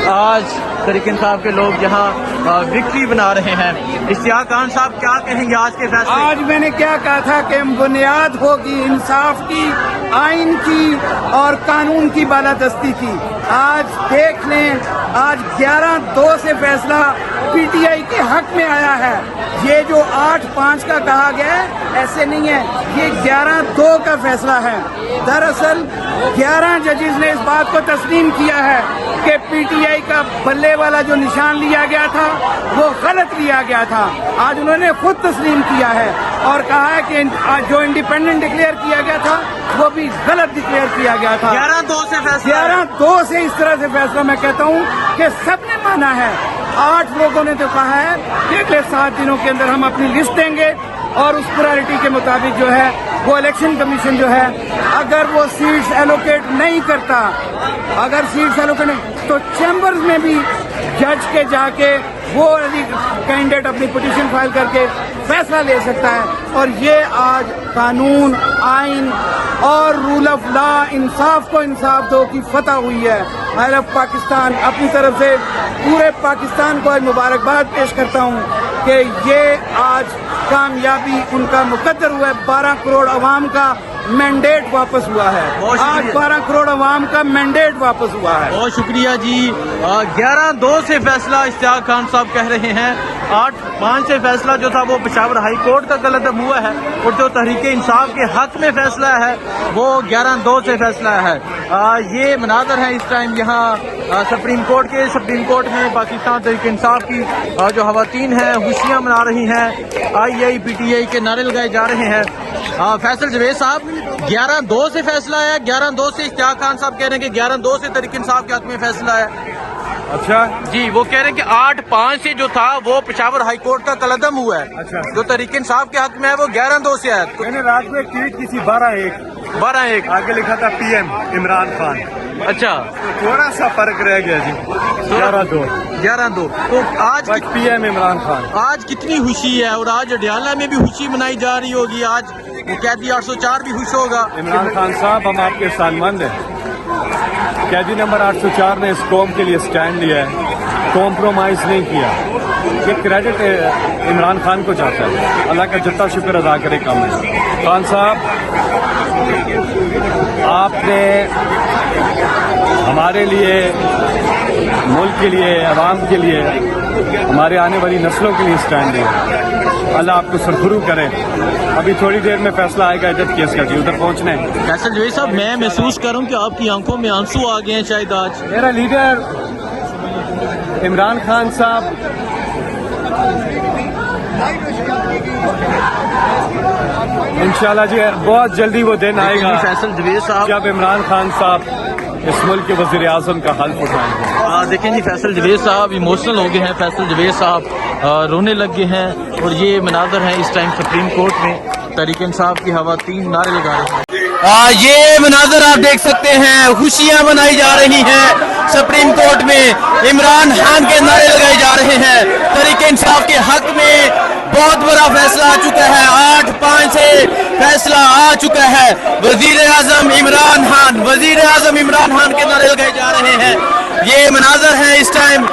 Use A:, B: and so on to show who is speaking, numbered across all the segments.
A: آج تحریک انصاف کے لوگ یہاں وکٹری بنا رہے ہیں۔ اشتیاق خان صاحب کیا کہیں گے آج کے فیصلے؟
B: آج میں نے کیا کہا تھا کہ بنیاد ہوگی انصاف کی، آئین کی اور قانون کی بالادستی کی۔ آج دیکھ لیں، آج 11-2 سے فیصلہ پی ٹی آئی کے حق میں آیا ہے۔ یہ جو 8-5 کا کہا گیا ہے ایسے نہیں ہے، یہ 11-2 کا فیصلہ ہے۔ دراصل 11 ججز نے اس بات کو تسلیم کیا ہے کہ پی ٹی آئی کا بلے والا جو نشان لیا گیا تھا وہ غلط لیا گیا تھا۔ آج انہوں نے خود تسلیم کیا ہے اور کہا ہے کہ جو انڈیپینڈنٹ ڈکلیئر کیا گیا تا وہ بھی غلط ڈکلیئر کیا گیا تھا۔
A: 11-2 سے فیصلہ
B: 11-2 سے اس طرح سے فیصلہ میں کہتا ہوں کہ سب نے مانا ہے۔ 8 لوگوں نے تو کہا ہے کہ اگلے 7 دنوں کے اندر ہم اپنی لسٹ دیں گے اور اس پرائرٹی کے مطابق جو ہے وہ الیکشن کمیشن جو ہے اگر وہ سیٹس ایلوکیٹ نہیں کرتا، اگر سیٹس ایلوکیٹ نہیں تو چیمبرز میں بھی جج کے جا کے وہ کینڈیڈیٹ اپنی پٹیشن فائل کر کے فیصلہ لے سکتا ہے۔ اور یہ آج قانون، آئین اور رول آف لا، انصاف کو انصاف دو کی فتح ہوئی ہے۔ آئی لو پاکستان اپنی طرف سے پورے پاکستان کو آج مبارکباد پیش کرتا ہوں کہ یہ آج کامیابی ان کا مقدر ہوا ہے۔ 12 کروڑ عوام کا مینڈیٹ واپس ہوا ہے۔ آج 12 کروڑ عوام کا مینڈیٹ واپس ہوا ہے۔
A: بہت شکریہ جی۔ 11-2 سے فیصلہ اشتیاق خان صاحب کہہ رہے ہیں۔ 8-5 سے فیصلہ جو تھا وہ پشاور ہائی کورٹ کا غلط ہوا ہے اور جو تحریک انصاف کے حق میں فیصلہ ہے وہ 11-2 سے فیصلہ ہے۔ یہ مناظر ہے اس ٹائم یہاں سپریم کورٹ میں پاکستان تحریک انصاف کی جو خواتین ہیں خوشیاں منا رہی ہیں، آئی آئی پی ٹی آئی کے نعرے لگائے جا رہے ہیں۔ فیصل جوید صاحب 11-2 سے فیصلہ ہے، 11-2 سے اشتیاق خان صاحب کہہ رہے ہیں کہ 11-2 سے تحریک انصاف کے حق میں فیصلہ ہے۔
C: اچھا
A: جی، وہ کہہ رہے ہیں کہ 8-5 سے جو تھا وہ پشاور ہائی کورٹ کا قلعدم ہوا ہے۔
C: اچھا،
A: جو تحریک انصاف کے حق میں ہے وہ 11-2 سے ہے۔
C: میں نے رات میں ٹویٹ کی تھی 12-1 آگے لکھا تھا پی ایم عمران خان۔
A: اچھا،
C: تھوڑا سا فرق رہ گیا جی، 11-2
A: تو آج
C: پی ایم عمران خان۔
A: آج کتنی خوشی ہے اور آج اڈیالہ میں بھی خوشی منائی جا رہی ہوگی، آج قیدی 804 بھی خوش ہوگا۔
C: عمران خان صاحب ہم آپ کے ساتھ مند ہیں۔ قیدی نمبر 804 نے اس قوم کے لیے سٹینڈ لیا ہے، کمپرومائز نہیں کیا۔ یہ کریڈٹ عمران خان کو جاتا ہے، اللہ کا جتنا شکر ادا کرے کم ہے۔ خان صاحب آپ نے ہمارے لیے، ملک کے لیے، عوام کے لیے، ہمارے آنے والی نسلوں کے لیے سٹینڈ لیا۔ اللہ آپ کو سرخرو کرے۔ ابھی تھوڑی دیر میں فیصلہ آئے گا عدت کیس کا جی، ادھر پہنچنا ہے۔
A: فیصل جوید صاحب میں محسوس کروں کہ آپ کی آنکھوں میں آنسو آ گئے ہیں شاید آج۔
C: میرا لیڈر عمران خان صاحب انشاءاللہ جی بہت جلدی وہ دن آئے گا
A: فیصل جوید صاحب
C: جب عمران خان صاحب اس ملک کے وزیر اعظم کا حلف اٹھائیں گے۔
A: دیکھیں جی فیصل جوید صاحب ایموشنل ہو گئے ہیں، فیصل جوید صاحب رونے لگ گئے ہیں اور یہ مناظر ہیں اس ٹائم سپریم کورٹ میں تحریک انصاف کی خواتین نعرے لگا رہے ہیں۔ یہ مناظر آپ دیکھ سکتے ہیں، خوشیاں منائی جا رہی ہیں سپریم کورٹ میں، عمران خان کے نعرے لگائے جا رہے ہیں۔ تحریک انصاف کے حق میں بہت بڑا فیصلہ آ چکا ہے، 8-5 سے فیصلہ آ چکا ہے۔ وزیر اعظم عمران خان کے نعرے لگائے جا رہے ہیں۔ یہ مناظر ہیں اس ٹائم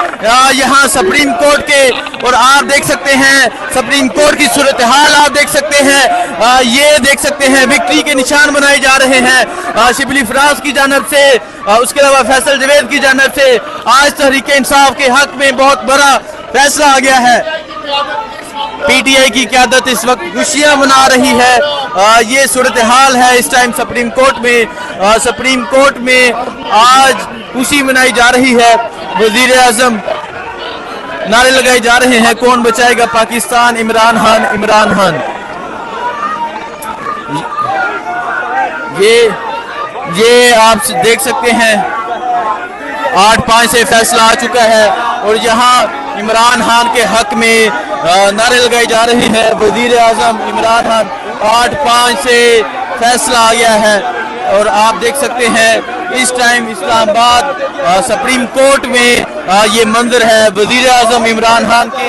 A: یہاں سپریم کورٹ کے، اور آپ دیکھ سکتے ہیں سپریم کورٹ کی صورتحال آپ دیکھ سکتے ہیں۔ یہ دیکھ سکتے ہیں وکٹری کے نشان بنائے جا رہے ہیں شبلی فراز کی جانب سے، اس کے علاوہ فیصل جوید کی جانب سے۔ آج تحریک انصاف کے حق میں بہت بڑا فیصلہ آ گیا ہے۔ پی ٹی آئی کی قیادت اس وقت خوشیاں منا رہی ہے۔ یہ صورتحال ہے اس ٹائم سپریم کورٹ میں آج خوشی منائی جا رہی ہے۔ وزیر اعظم نعرے لگائے جا رہے ہیں، کون بچائے گا پاکستان، عمران خان۔ یہ آپ دیکھ سکتے ہیں 8-5 سے فیصلہ آ چکا ہے اور یہاں عمران خان کے حق میں نعرے لگائی جا رہی ہے۔ وزیر اعظم عمران خان، 8-5 سے فیصلہ آ گیا ہے اور آپ دیکھ سکتے ہیں اس ٹائم اسلام آباد سپریم کورٹ میں یہ منظر ہے، وزیر اعظم عمران خان کے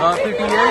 A: PTI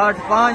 A: 8-5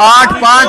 A: 8-5